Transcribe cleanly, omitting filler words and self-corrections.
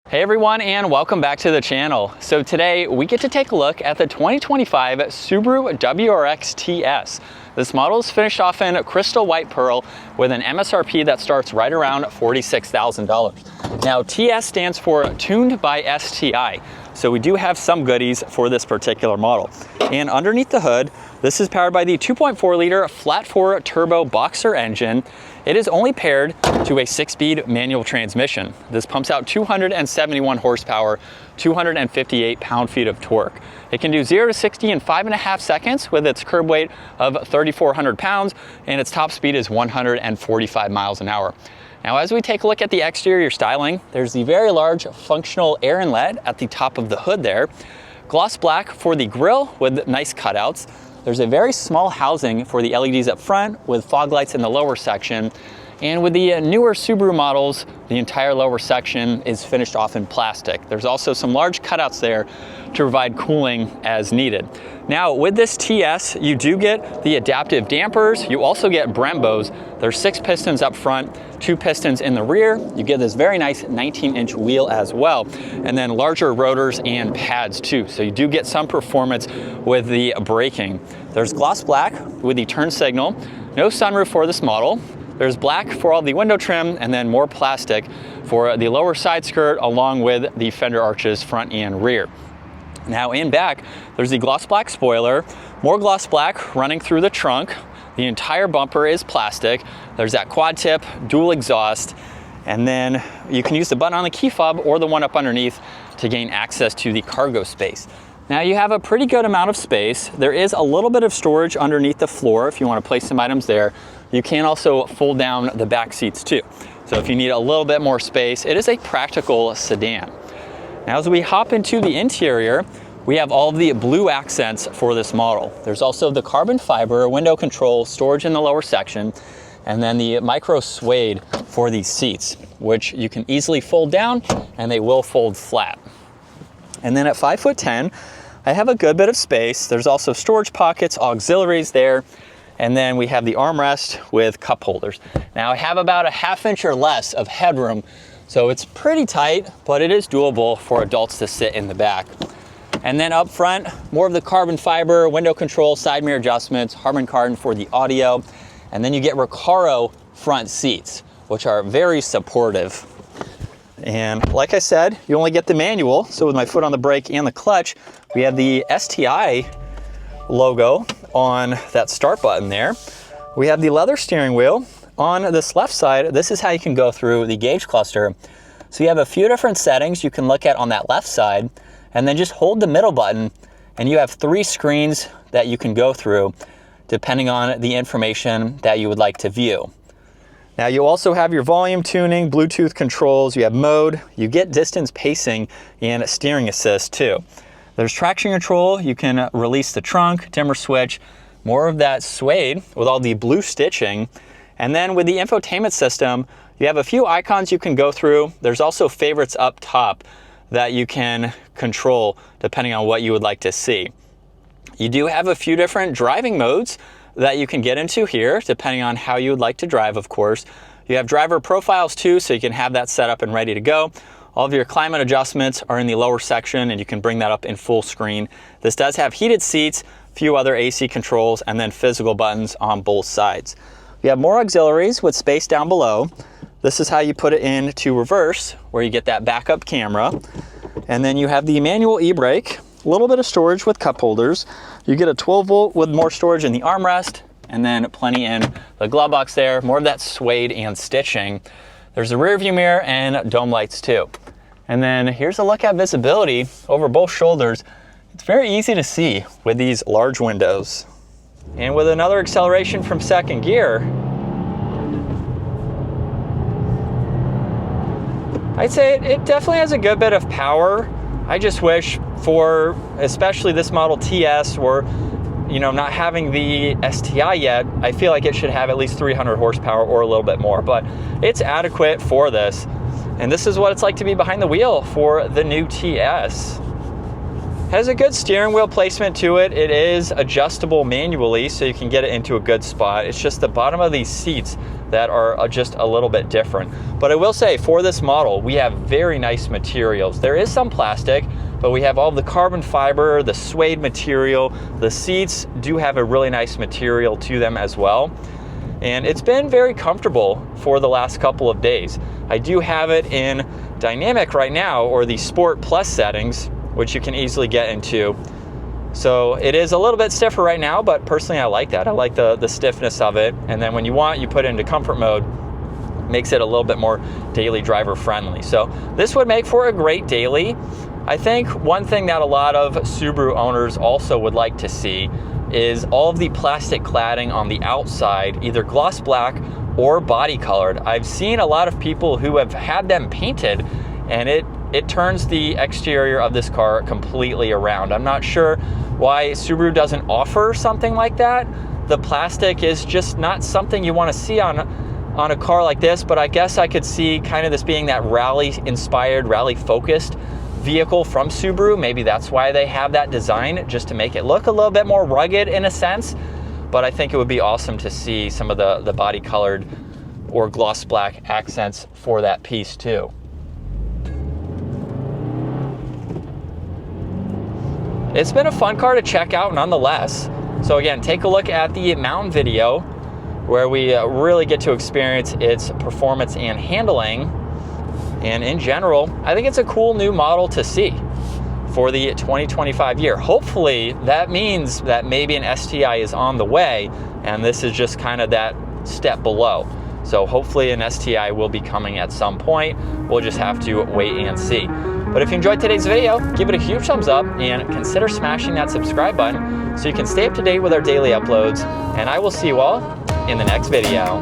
Hey everyone, and welcome back to the channel. So today we get to take a look at the 2025 Subaru WRX TS. This model is finished off in crystal white pearl with an MSRP that starts right around $46,000. Now TS stands for Tuned by STI. So we do have some goodies for this particular model. And underneath the hood, this is powered by the 2.4 liter flat 4 turbo boxer engine. It is only paired to a 6-speed manual transmission. This pumps out 271 horsepower, 258 pound-feet of torque. It can do 0 to 60 in 5.5 seconds with its curb weight of 3,400 pounds, and its top speed is 145 miles an hour. Now, as we take a look at the exterior styling, there's the very large functional air inlet at the top of the hood there. Gloss black for the grille with nice cutouts. There's a very small housing for the LEDs up front with fog lights in the lower section. And with the newer Subaru models, the entire lower section is finished off in plastic. There's also some large cutouts there to provide cooling as needed. Now, with this TS, you do get the adaptive dampers. You also get Brembos. There's 6 pistons up front, 2 pistons in the rear. You get this very nice 19-inch wheel as well, and then larger rotors and pads too. So you do get some performance with the braking. There's gloss black with the turn signal. No sunroof for this model. There's black for all the window trim, and then more plastic for the lower side skirt along with the fender arches front and rear. Now in back, there's the gloss black spoiler, more gloss black running through the trunk. The entire bumper is plastic. There's that quad tip, dual exhaust, and then you can use the button on the key fob or the one up underneath to gain access to the cargo space. Now you have a pretty good amount of space. There is a little bit of storage underneath the floor if you want to place some items there. You can also fold down the back seats too. So if you need a little bit more space, it is a practical sedan. Now as we hop into the interior, we have all of the blue accents for this model. There's also the carbon fiber window control, storage in the lower section, and then the micro suede for these seats, which you can easily fold down and they will fold flat. And then at 5'10", I have a good bit of space. There's also storage pockets, auxiliaries there, and then we have the armrest with cup holders. Now I have about a 1/2 inch or less of headroom, so it's pretty tight, but it is doable for adults to sit in the back. And then up front, more of the carbon fiber, window control, side mirror adjustments, Harman Kardon for the audio, and then you get recaro front seats, which are very supportive. And like I said, you only get the manual, so with my foot on the brake and the clutch, we have the STI logo on that start button there. We have the leather steering wheel. On this left side, this is how you can go through the gauge cluster. So you have a few different settings you can look at on that left side, and then just hold the middle button and you have 3 screens that you can go through depending on the information that you would like to view. Now you also have your volume tuning, Bluetooth controls, you have mode, you get distance pacing and steering assist too. There's traction control, you can release the trunk, dimmer switch, more of that suede with all the blue stitching. And then with the infotainment system, you have a few icons you can go through. There's also favorites up top that you can control depending on what you would like to see. You do have a few different driving modes that you can get into here, depending on how you would like to drive, of course. You have driver profiles too, so you can have that set up and ready to go. All of your climate adjustments are in the lower section, and you can bring that up in full screen. This does have heated seats, a few other AC controls, and then physical buttons on both sides. You have more auxiliaries with space down below. This is how you put it into reverse, where you get that backup camera. And then you have the manual e-brake, a little bit of storage with cup holders. You get a 12 volt with more storage in the armrest, and then plenty in the glove box there, more of that suede and stitching. There's a rear view mirror and dome lights too. And then here's a look at visibility over both shoulders. It's very easy to see with these large windows. And with another acceleration from second gear, I'd say it definitely has a good bit of power. I just wish for, especially this model TS, or not having the STI yet, I feel like it should have at least 300 horsepower or a little bit more, but it's adequate for this. And this is what it's like to be behind the wheel for the new TS. Has a good steering wheel placement to it. It is adjustable manually, so you can get it into a good spot. It's just the bottom of these seats that are just a little bit different. But I will say, for this model, we have very nice materials. There is some plastic, but we have all the carbon fiber, the suede material. The seats do have a really nice material to them as well. And it's been very comfortable for the last couple of days. I do have it in dynamic right now, or the Sport Plus settings, which you can easily get into. So it is a little bit stiffer right now, but personally I like that. I like the stiffness of it. And then when you want, you put it into comfort mode, makes it a little bit more daily driver friendly. So this would make for a great daily. I think one thing that a lot of Subaru owners also would like to see is all of the plastic cladding on the outside, either gloss black or body colored. I've seen a lot of people who have had them painted, and it turns the exterior of this car completely around. I'm not sure why Subaru doesn't offer something like that. The plastic is just not something you want to see on a car like this, but I guess I could see kind of this being that rally-inspired, rally-focused vehicle from Subaru. Maybe that's why they have that design, just to make it look a little bit more rugged in a sense. But I think it would be awesome to see some of the body colored or gloss black accents for that piece too. It's been a fun car to check out nonetheless. So again, take a look at the mountain video where we really get to experience its performance and handling. And in general, I think it's a cool new model to see for the 2025 year. Hopefully that means that maybe an STI is on the way, and this is just kind of that step below. So hopefully an STI will be coming at some point. We'll just have to wait and see. But if you enjoyed today's video, give it a huge thumbs up and consider smashing that subscribe button so you can stay up to date with our daily uploads. And I will see you all in the next video.